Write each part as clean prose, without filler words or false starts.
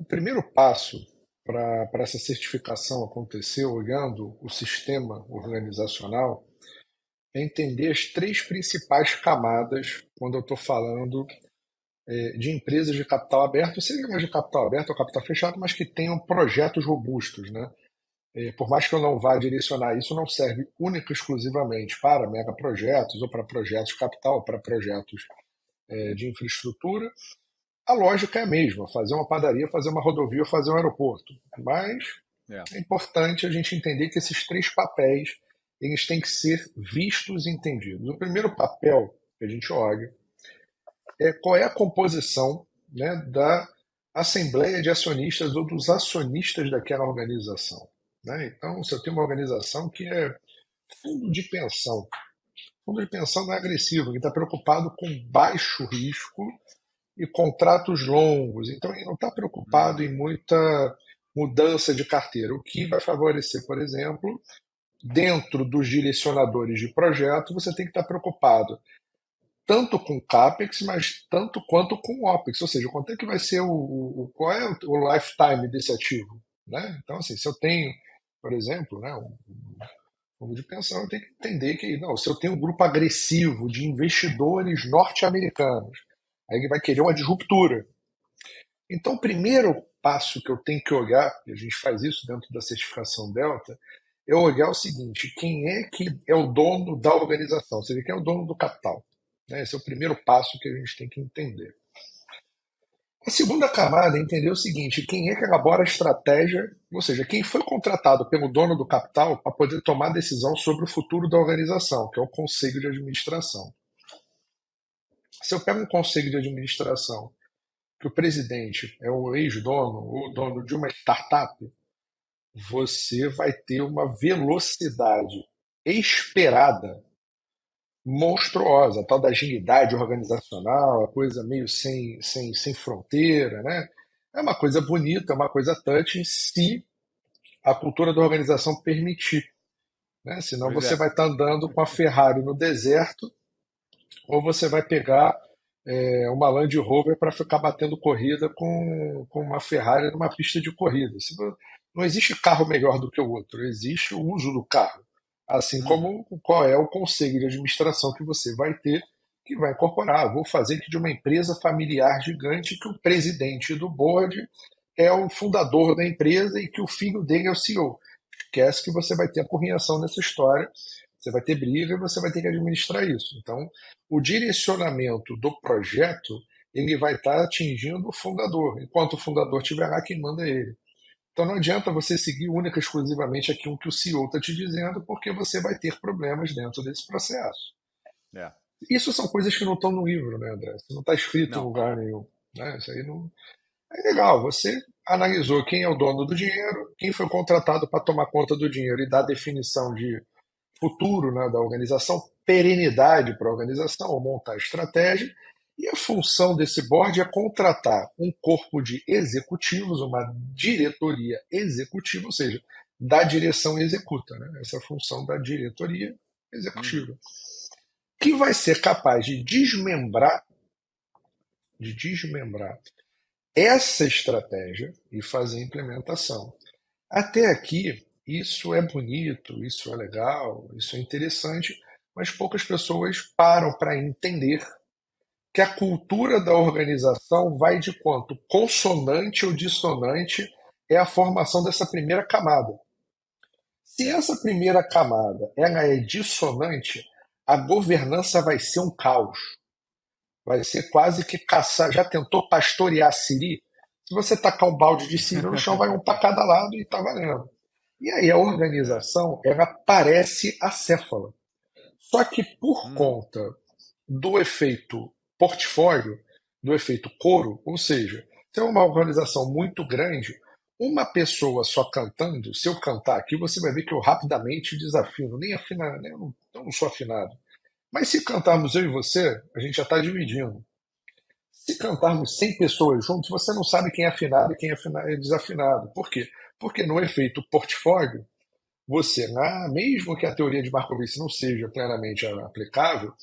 O primeiro passo para essa certificação acontecer, olhando o sistema organizacional, é entender as três principais camadas quando eu estou falando de empresas de capital aberto, seja mais de capital aberto ou capital fechado, mas que tenham projetos robustos, né? Por mais que eu não vá direcionar isso, não serve única e exclusivamente para megaprojetos ou para projetos de capital, ou para projetos de infraestrutura. A lógica é a mesma, fazer uma padaria, fazer uma rodovia, fazer um aeroporto. Mas É. é importante a gente entender que esses três papéis eles têm que ser vistos e entendidos. O primeiro papel que a gente olha é qual é a composição, né, da assembleia de acionistas ou dos acionistas daquela organização. Né? Então, se eu tenho uma organização que é fundo de pensão não é agressivo, que está preocupado com baixo risco e contratos longos. Então, ele não está preocupado Uhum. em muita mudança de carteira, o que vai favorecer, por exemplo, dentro dos direcionadores de projeto, você tem que estar preocupado tanto com CAPEX, mas tanto quanto com OPEX, ou seja, quanto é que vai ser qual é o lifetime desse ativo, né? Então, assim, se eu tenho, por exemplo, né, um fundo de pensão, eu tenho que entender que, não, se eu tenho um grupo agressivo de investidores norte-americanos, aí ele vai querer uma disruptura. Então, o primeiro passo que eu tenho que olhar, e a gente faz isso dentro da certificação Delta, é olhar o seguinte: quem é que é o dono da organização, ou seja, quem é o dono do capital. Né? Esse é o primeiro passo que a gente tem que entender. A segunda camada é entender o seguinte: quem é que elabora a estratégia, ou seja, quem foi contratado pelo dono do capital para poder tomar decisão sobre o futuro da organização, que é o conselho de administração. Se eu pego um conselho de administração que o presidente é o ex-dono ou dono de uma startup, você vai ter uma velocidade esperada monstruosa, a tal da agilidade organizacional, a coisa meio sem fronteira, né? É uma coisa bonita, é uma coisa touch se a cultura da organização permitir, né? Senão Pois você é. vai estar andando com a Ferrari no deserto ou você vai pegar uma Land Rover para ficar batendo corrida com uma Ferrari numa pista de corrida. Não existe carro melhor do que o outro, existe o uso do carro. Assim Uhum. como qual é o conselho de administração que você vai ter, que vai incorporar. Vou fazer aqui de uma empresa familiar gigante que o presidente do board é o fundador da empresa e que o filho dele é o CEO. Esquece que você vai ter apurrinhação nessa história, você vai ter briga e você vai ter que administrar isso. Então, o direcionamento do projeto ele vai estar atingindo o fundador. Enquanto o fundador estiver lá, quem manda é ele. Então não adianta você seguir única e exclusivamente aquilo que o CEO está te dizendo, porque você vai ter problemas dentro desse processo. É. Isso são coisas que não estão no livro, né, André? Isso não está escrito em Não. lugar nenhum. Né? Isso aí não. É legal, você analisou quem é o dono do dinheiro, quem foi contratado para tomar conta do dinheiro e dar definição de futuro, né, da organização, perenidade para a organização, ou montar estratégia. E a função desse board é contratar um corpo de executivos, uma diretoria executiva, ou seja, da direção executa. Né? Essa é a função da diretoria Uhum. executiva, que vai ser capaz de desmembrar essa estratégia e fazer a implementação. Até aqui, isso é bonito, isso é legal, isso é interessante, mas poucas pessoas param para entender que a cultura da organização vai de quanto consonante ou dissonante é a formação dessa primeira camada. Se É. essa primeira camada ela é dissonante, a governança vai ser um caos. Vai ser quase que caçar. Já tentou pastorear siri? Se você tacar um balde de siri no chão, vai um para cada lado e está valendo. E aí a É. organização ela parece acéfala. Só que por Uhum. conta do efeito portfólio, do efeito coro, ou seja, se é uma organização muito grande, uma pessoa só cantando, se eu cantar aqui, você vai ver que eu rapidamente desafino, nem afinar, né? Eu não sou afinado. Mas se cantarmos eu e você, a gente já está dividindo. Se cantarmos 100 pessoas juntos, você não sabe quem é afinado e quem é desafinado. Por quê? Porque no efeito portfólio, você, mesmo que a teoria de Markowitz não seja plenamente aplicável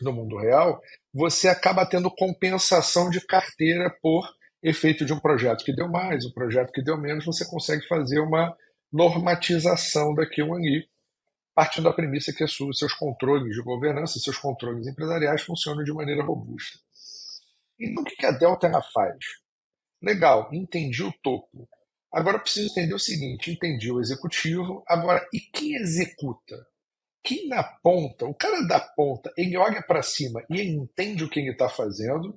no mundo real, você acaba tendo compensação de carteira por efeito de um projeto que deu mais, um projeto que deu menos, você consegue fazer uma normatização daquilo ali, partindo da premissa que seus controles de governança, seus controles empresariais funcionam de maneira robusta. Então, o que a Delta ela faz? Legal, entendi o topo. Agora eu preciso entender o seguinte: entendi o executivo, agora e quem executa? Quem na ponta, o cara da ponta, ele olha para cima e ele entende o que ele está fazendo,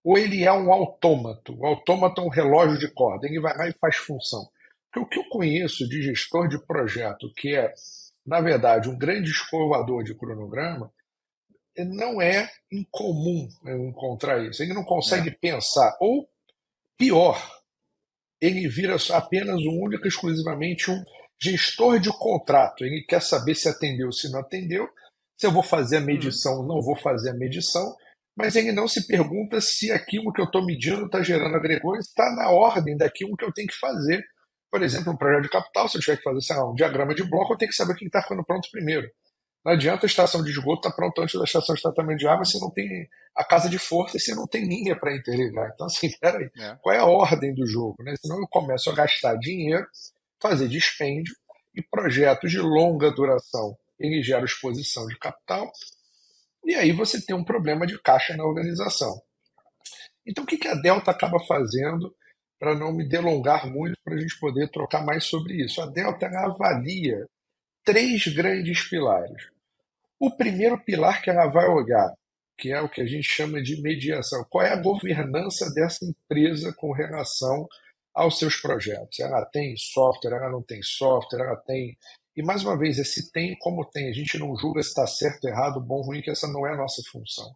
ou ele é um autômato? O autômato é um relógio de corda, ele vai lá e faz função. Porque o que eu conheço de gestor de projeto, que é, na verdade, um grande escovador de cronograma, não é incomum eu encontrar isso. Ele não É, consegue pensar. Ou, pior, ele vira apenas único e exclusivamente um gestor de contrato. Ele quer saber se atendeu, se não atendeu, se eu vou fazer a uhum, medição, não vou fazer a medição, mas ele não se pergunta se aquilo que eu estou medindo está gerando agregões, está na ordem daquilo que eu tenho que fazer. Por exemplo, um projeto de capital, se eu tiver que fazer, sei lá, um diagrama de bloco, eu tenho que saber o que está ficando pronto primeiro. Não adianta a estação de esgoto estar pronta antes da estação de tratamento de água se não tem a casa de força e se não tem linha para interligar. Então, assim, peraí, é, qual é a ordem do jogo? Né? Senão eu começo a gastar dinheiro, fazer dispêndio e projetos de longa duração. Ele gera exposição de capital e aí você tem um problema de caixa na organização. Então, o que a Delta acaba fazendo para não me delongar muito, para a gente poder trocar mais sobre isso? A Delta avalia três grandes pilares. O primeiro pilar que ela vai olhar, que é o que a gente chama de mediação, qual é a governança dessa empresa com relação aos seus projetos? Ela tem software, ela não tem software, ela tem. E mais uma vez, esse tem como tem, a gente não julga se está certo, errado, bom, ruim, que essa não é a nossa função.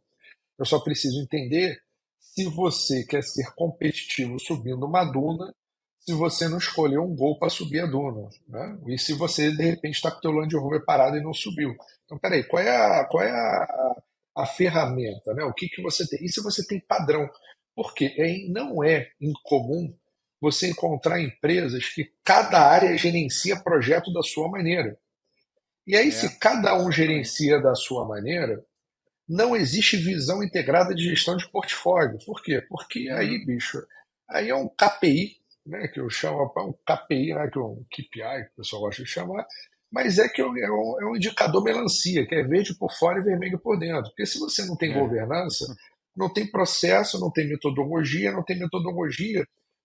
Eu só preciso entender se você quer ser competitivo subindo uma duna, se você não escolheu um gol para subir a duna, né? E se você de repente está com o teu Land Rover parado e não subiu. Então, peraí, qual é a ferramenta, né? O que você tem? E se você tem padrão? Porque não é incomum você encontrar empresas que cada área gerencia projeto da sua maneira. E aí, é, se cada um exatamente. gerencia da sua maneira, não existe visão integrada de gestão de portfólio. Por quê? Porque aí, Uhum, bicho, aí é um KPI, né, que eu chamo um KPI, né, que é um KPI, que o pessoal gosta de chamar, mas é um indicador melancia, que é verde por fora e vermelho por dentro. Porque se você não tem é, governança, não tem processo, não tem metodologia,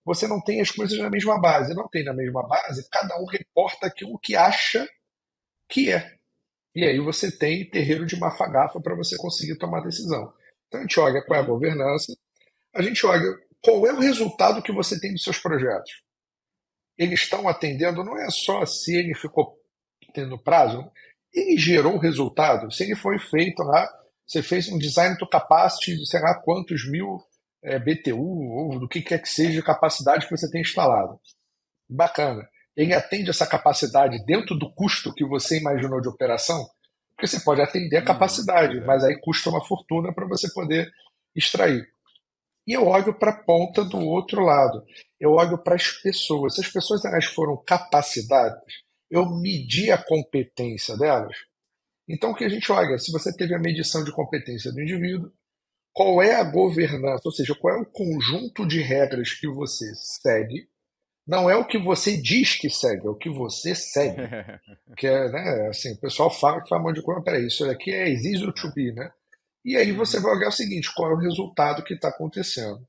você não tem as coisas na mesma base. Não tem na mesma base, cada um reporta aquilo que acha que é. E aí você tem terreiro de mafagafa para você conseguir tomar decisão. Então a gente olha qual é a uhum, governança, a gente olha qual é o resultado que você tem dos seus projetos. Eles estão atendendo, não é só se ele ficou tendo prazo, ele gerou o resultado. Se ele foi feito lá, você fez um design to capacity de sei lá quantos mil BTU, ou do que quer que seja de capacidade que você tem instalado. Bacana. Ele atende essa capacidade dentro do custo que você imaginou de operação? Porque você pode atender a uhum, pois capacidade, é. mas aí custa uma fortuna para você poder extrair. E eu olho para a ponta do outro lado. Eu olho para as pessoas. Se as pessoas elas foram capacitadas, eu medi a competência delas. Então, o que a gente olha? Se você teve a medição de competência do indivíduo, qual é a governança, ou seja, qual é o conjunto de regras que você segue, não é o que você diz que segue, é o que você segue. Que é, né, assim, o pessoal fala que faz um monte de coisa, peraí, isso aqui é easy to É, be, né? E aí você uhum, vai olhar o seguinte, qual é o resultado que está acontecendo.